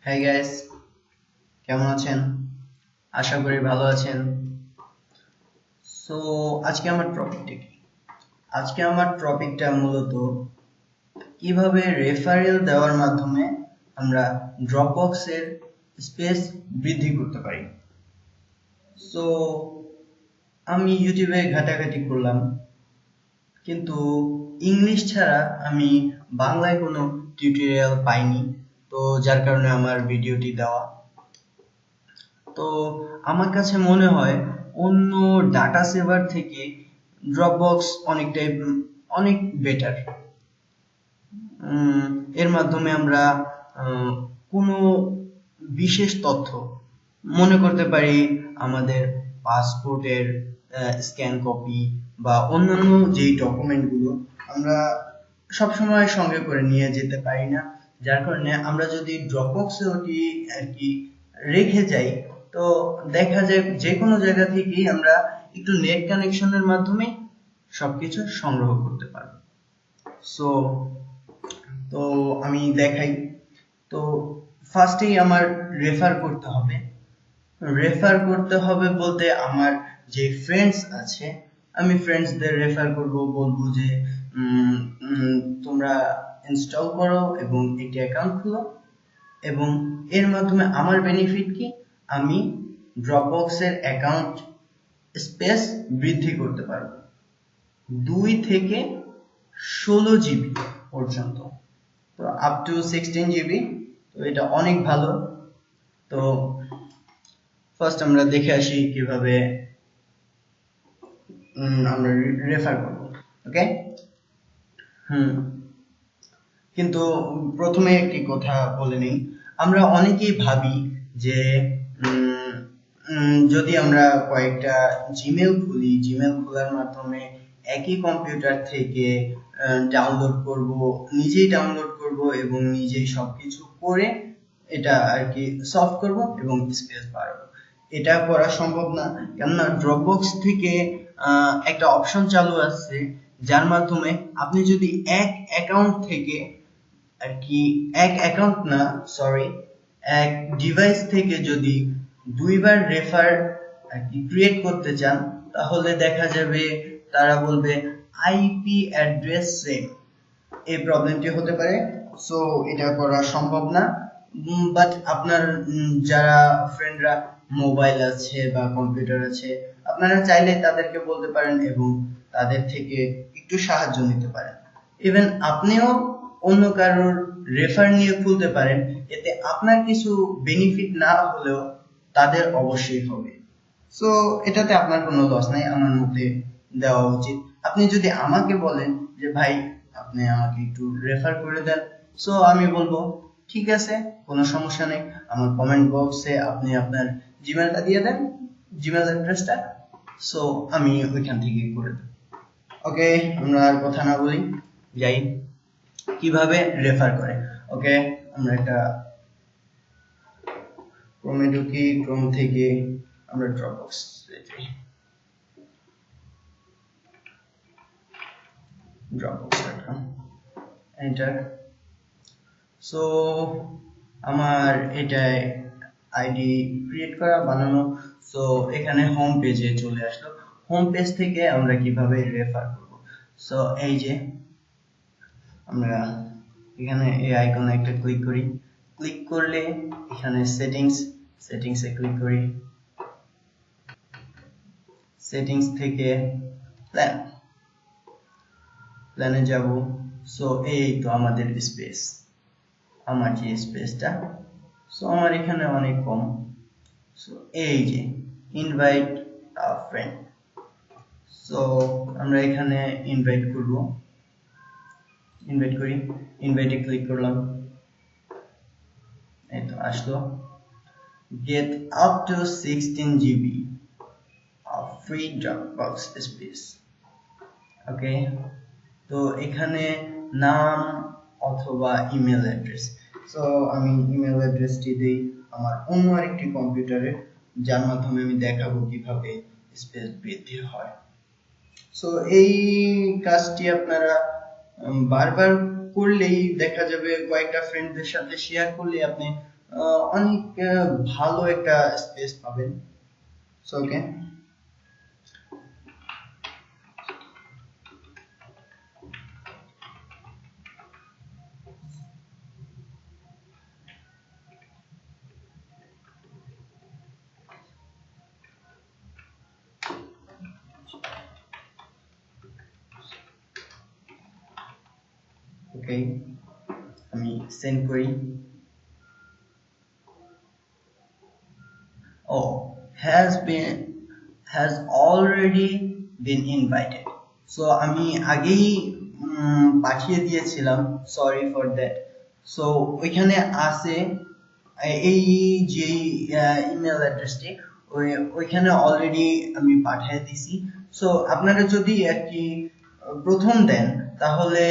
Hi guys, কেমন আছেন? আশা করি ভালো আছেন। সো আজকে আমার টপিকটা কি? আজকে আমার টপিকটা মূলত কিভাবে রেফারেল দেওয়ার মাধ্যমে আমরা ড্রপবক্স এর স্পেস বৃদ্ধি করতে পারি। সো আমি ইউটিউবে ঘাটাঘাটি করলাম, কিন্তু ইংলিশ ছাড়া আমি বাংলায় কোনো টিউটোরিয়াল পাইনি, তো যার কারণে আমার ভিডিওটি দেওয়া। তো আমার কাছে মনে হয় অন্য ডাটা সেভার থেকে ড্রপবক্স অনেক বেটার। এর মাধ্যমে আমরা কোনো বিশেষ তথ্য, মনে করতে পারি আমাদের পাসপোর্টের স্ক্যান কপি বা অন্যান্য যেই ডকুমেন্টগুলো আমরা সবসময় সঙ্গে করে নিয়ে যেতে পারি না, যার কারণে আমরা যদি ড্রপবক্সে ওটি আর কি রেখে যাই, তো দেখা যায় যে কোনো জায়গা থেকেই আমরা একটু নেট কানেকশনের মাধ্যমে সবকিছু সংগ্রহ করতে পারবো। সো তো আমি দেখাই। তো ফার্স্টেই আমার রেফার করতে হবে বলতে আমার যে ফ্রেন্ডস আছে, আমি ফ্রেন্ডসদের রেফার করব, বলবো যে তোমরা ইনস্টল করো এবং একটি অ্যাকাউন্ট খুলো, এবং এর মাধ্যমে আমার বেনিফিট কি, আমি ড্রপবক্সের অ্যাকাউন্ট স্পেস বৃদ্ধি করতে পারবো 2 থেকে 16 জিবি পর্যন্ত, তো আপ টু 16 জিবি। তো এটা অনেক ভালো। তো ফার্স্ট আমরা দেখে আসি কিভাবে আমরা রেফার করব। ওকে, কিন্তু প্রথমে একটি কথা বলে নেই, আমরা অনেকেই ভাবি যে যদি আমরা কয়েকটা জিমেল খুলি, জিমেল খোলার মাধ্যমে একই কম্পিউটার থেকে নিজেই ডাউনলোড করব এবং নিজেই সবকিছু করে এটা আর কি সলভ করব এবং স্পেস বাড়াবো। এটা করা সম্ভব না, কেননা ড্রপবক্স থেকে একটা অপশন চালু আছে যার মাধ্যমে আপনি যদি এক অ্যাকাউন্ট থেকে আর কি এক ডিভাইস থেকে যদি দুইবার রেফার আর কি ক্রিয়েট করতে চান, তাহলে দেখা যাবে তারা বলবে আইপি অ্যাড্রেস সেম। এই প্রবলেমটি হতে পারে। সো এটা করা সম্ভব না, বাট আপনার যারা ফ্রেন্ডরা মোবাইল আছে বা কম্পিউটার আছে, আপনারা চাইলে তাদেরকে বলতে পারেন এবং তাদের থেকে একটু সাহায্য নিতে পারেন। ইভেন আপনিও অন্য কারোর রেফার নিয়ে খুলতে পারেন, এতে আপনার কিছু বেনিফিট না হলেও তাদের অবশ্যই হবে। সো এটাতে আপনার কোনো লস নাই, আমার মতে দেওয়া উচিত। আপনি যদি আমাকে বলেন যে ভাই আপনি আমাকে একটু রেফার করে দেন, সো আমি বলবো ঠিক আছে, কোনো সমস্যা নেই, আমার কমেন্ট বক্সে আপনি আপনার জিমেলটা দিয়ে দেন, জিমেল অ্যাড্রেসটা, সো আমি ওইখান থেকে করে দেব। ওকে, আমরা আর কথা না বলি, যাই কিভাবে রেফার করে। ওকে, আমরা একটা ক্রোমে ঢুকি, ক্রোম থেকে আমরা ড্রপবক্স এন্টার। সো আমার এটাই আইডি ক্রিয়েট করা, বানানো। সো এখানে হোম পেজে চলে আসলো। হোম পেজ থেকে আমরা কিভাবে রেফার করব, সো এই যে আমরা এখানে এই আইকনে একটা ক্লিক করি, ক্লিক করলে এখানে সেটিংসে ক্লিক করি, সেটিংস থেকে প্ল্যানে যাব। সো এই তো আমাদের স্পেস, আমার যে স্পেসটা, সো আমার এখানে অনেক কম। সো এই যে ইনভাইট আ ফ্রেন্ড, সো আমরা এখানে ইনভাইট করি, ইনভাইটে ক্লিক করলাম, এই তো আসলো, get up to 16 GB of free Dropbox space. Okay, তো এখানে নাম অথবা ইমেল অ্যাড্রেস, সো আমি ইমেল অ্যাড্রেসটি দেই আমার অন্য আরেকটি কম্পিউটারে, যার মাধ্যমে আমি দেখাবো কিভাবে স্পেস বৃদ্ধি হয়। সো এই কাজটি আপনারা বারবার করলেই দেখা যাবে, কয়েকটা ফ্রেন্ডদের সাথে শেয়ার করলে আপনি অনেক ভালো একটা স্পেস পাবেন। সো ওকে, ওকে আমি সেন্ড করি। Oh, has already been invited. So আমি আগেই পাঠিয়ে দিয়েছিলাম, সরি ফর দ্যাট। সো ওইখানে আছে এই যে ইমেল অ্যাড্রেসটি, ওইখানে অলরেডি আমি পাঠিয়ে দিছি। সো আপনারা যদি আর কি প্রথম দেন তাহলে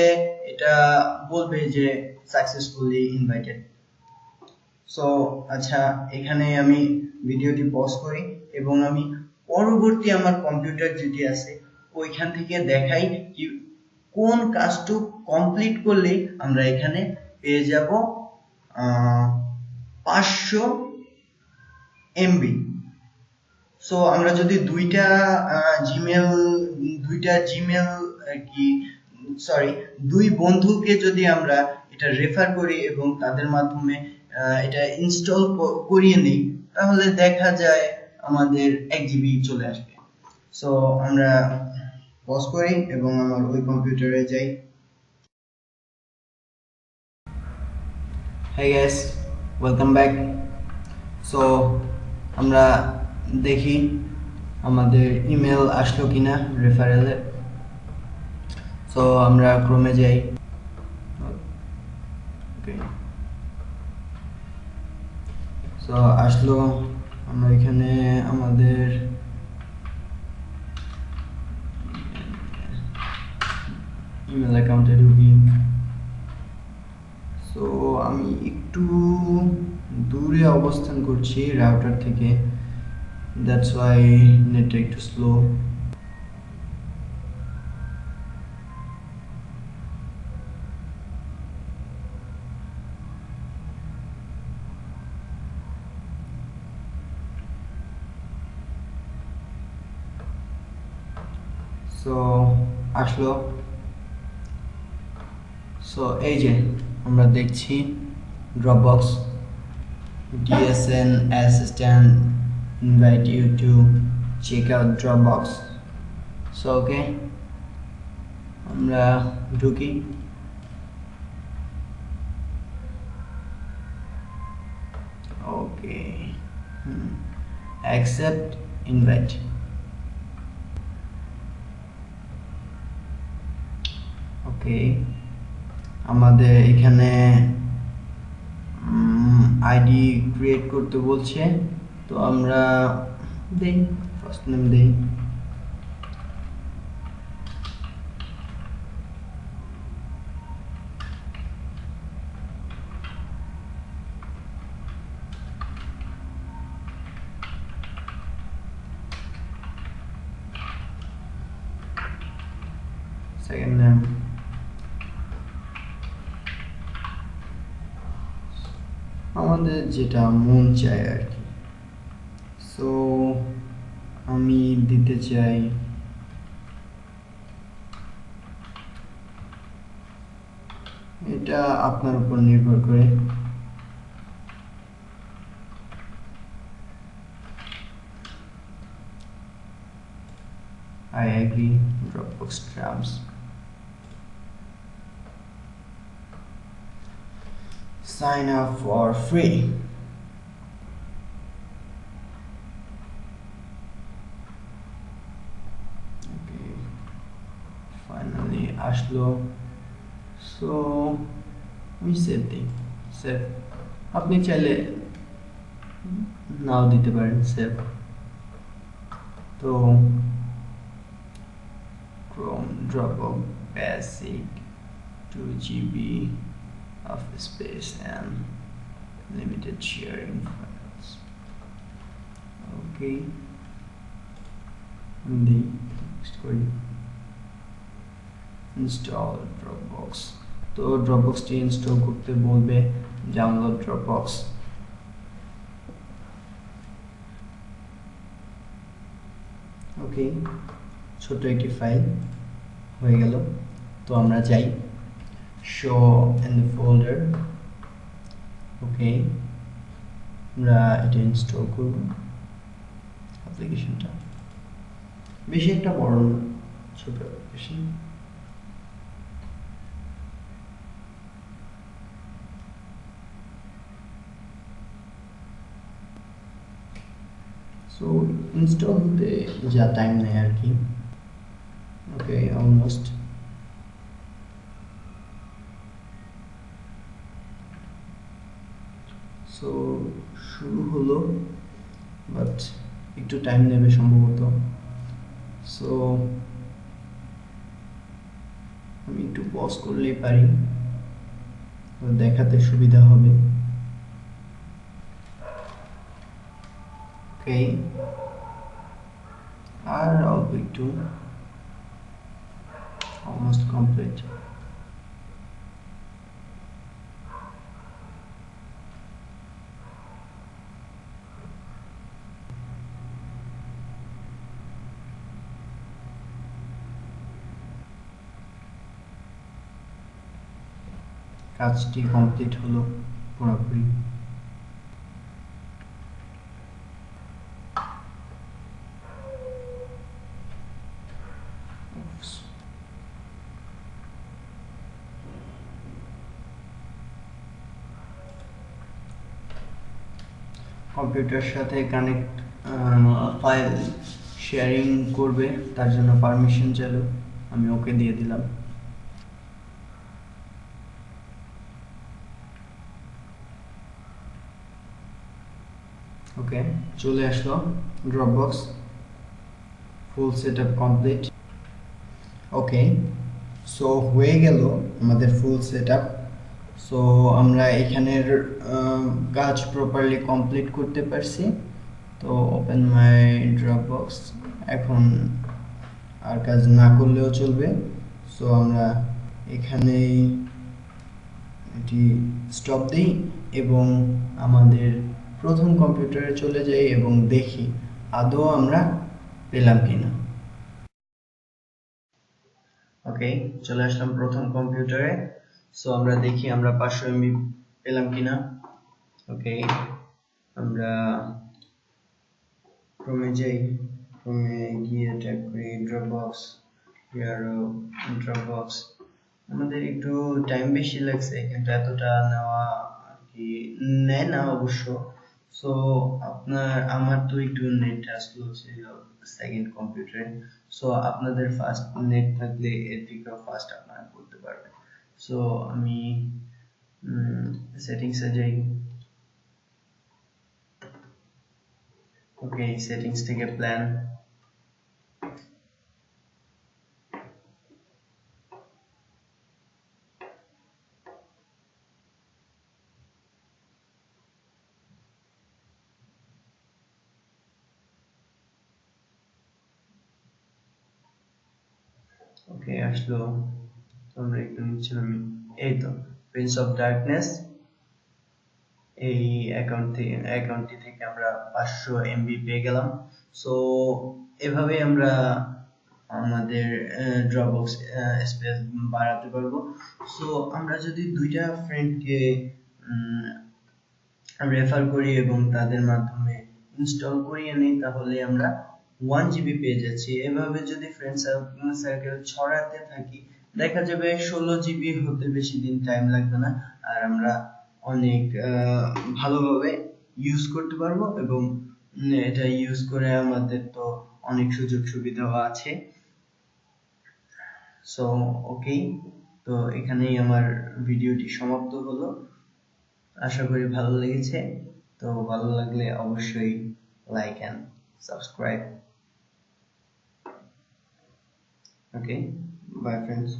এটা বলবে যে সাকসেসফুলি ইনভাইটেড। সো আচ্ছা, এখানে আমি ভিডিওটি পজ করি এবং আমি পরবর্তী আমার কম্পিউটার যেটি আছে ওইখান থেকে দেখাই কি কোন কাজটু কমপ্লিট করলে আমরা এখানে পেয়ে যাব 500 MB। সো আমরা যদি দুইটা জিমেল কি সরি দুই বন্ধুকে যদি আমরা এটা রেফার করি এবং তাদের মাধ্যমে এটা ইনস্টল করিয়ে নিই তাহলে দেখা যায় আমাদের 1 GB চলে আসবে। সো আমরা পজ করি এবং আমার ওই কম্পিউটারে যাই। Hey guys, welcome back. So আমরা দেখি আমাদের ইমেল আসলো কিনা রেফারেলে। সো আমরা ক্রোমে যাই। ওকে, সো আসলো। আমরা এখানে আমাদের ইমেল অ্যাকাউন্টে ঢুকি। সো আমি একটু দূরে অবস্থান করছি রাউটার থেকে, দ্যাটস ওয়াই নেটটা একটু স্লো। সো আসলো। সো এই যে আমরা দেখছি Dropbox DSN assistant invite you to check out Dropbox. So okay, আমরা ঢুকি। ওকে, accept invite. ওকে, আমাদের এখানে আইডি ক্রিয়েট করতে বলছে, তো আমরা দেই ফার্স্ট নেম দেই। সেকেন্ড নেম, আমাদের যেটা মন চায় আর কি। সো আমি দিতে চাই এটা আপনার উপর নির্ভর করে। I agree, Dropbox terms. Sign up for free. Okay, finally আসলো। সো আমি সেভ দিই। সেভ, আপনি চাইলে নাও দিতে পারেন সেভ। তো Chrome Dropbox basic 2 GB of space and limited sharing files. Okay, next করি install Dropbox। তো Dropbox টি ইনস্টল করতে বলবে ডাউনলোড Dropbox। ওকে, ছোট একটি ফাইল হয়ে গেল। তো আমরা যাই শো ইন দ্য ফোল্ডার। ওকে, আমরা এটা ইনস্টল করব। অ্যাপ্লিকেশনটা বেশি একটা বড় না, ছোট অ্যাপ্লিকেশন। সো ইনস্টল হতে যা টাইম নেয় আর কি। ওকে, অলমোস্ট। সো শুরু হলো, বাট একটু টাইম নেবে সম্ভবত। সো আমি একটু পজ করলেই পারি, দেখাতে সুবিধা হবে। ওকে, আর অল্প একটু, অলমোস্ট কমপ্লিট। কাজটি কমপ্লিট হলো পুরোপুরি। কম্পিউটার সাথে কানেক্ট ফাইল শেয়ারিং করবে, তার জন্য পারমিশন চাইলো, আমি ওকে দিয়ে দিলাম। ওকে, চলে আসলো ড্রপবক্স, ফুল সেটআপ কমপ্লিট। ওকে, সো হয়ে গেল আমাদের ফুল সেটআপ। সো আমরা এখানের কাজ প্রপারলি কমপ্লিট করতে পারছি। তো ওপেন মাই ড্রপবক্স। এখন আর কাজ না করলেও চলবে। সো আমরা এখানেই এটি স্টপ দিই এবং আমাদের প্রথম কম্পিউটারে চলে যাই এবং দেখি আদৌ আমরা পেলাম কিনা। ওকে, চলে আসলাম প্রথম কম্পিউটারে। সো আমরা দেখি আমরা 500 MB পেলাম কিনা। ওকে, আমরা ক্রমে যাই, ক্রমে গিয়ে ট্যাগ করি ড্রপবক্স, ড্রপবক্স। আমাদের একটু টাইম বেশি লাগছে, কিন্তু এতটা নেওয়া আর কি নেয় না অবশ্য। সো আমার তো একটু নেট আসলো ছিল সেকেন্ড কম্পিউটারে। সো আপনাদের ফাস্ট নেট থাকলে এর থেকেও ফাস্ট আপনারা করতে পারবেন। সো আমি সেটিংসে যাই। ওকে, সেটিংস থেকে প্ল্যান। ওকে, আসলো। আমরা একটু নিচ্ছিলাম, এই তো প্রিন্স অফ ডার্কনেস। এই অ্যাকাউন্টটি থেকে আমরা 500 MB পেয়ে গেলাম। সো এভাবে আমরা আমাদের ড্রপবক্স স্পেস বাড়াতে পারবো। সো আমরা যদি দুইটা ফ্রেন্ডকে রেফার করি এবং তাদের মাধ্যমে ইনস্টল করিয়ে নিই, তাহলে আমরা 1 GB পেয়ে যাচ্ছি। এভাবে যদি ফ্রেন্ড সার্কেল ছড়াতে থাকি, দেখা যাবে 16 GB হতে বেশি দিন টাইম লাগবে না, আর আমরা অনেক ভালোভাবে ইউজ করতে পারবো এবং এটা ইউজ করে আমাদের তো অনেক সুযোগ সুবিধাও আছে। সো ওকে, তো এখানেই আমার ভিডিওটি সমাপ্ত হলো। আশা করি ভালো লেগেছে। তো ভালো লাগলে অবশ্যই like and subscribe. Okay, bye friends.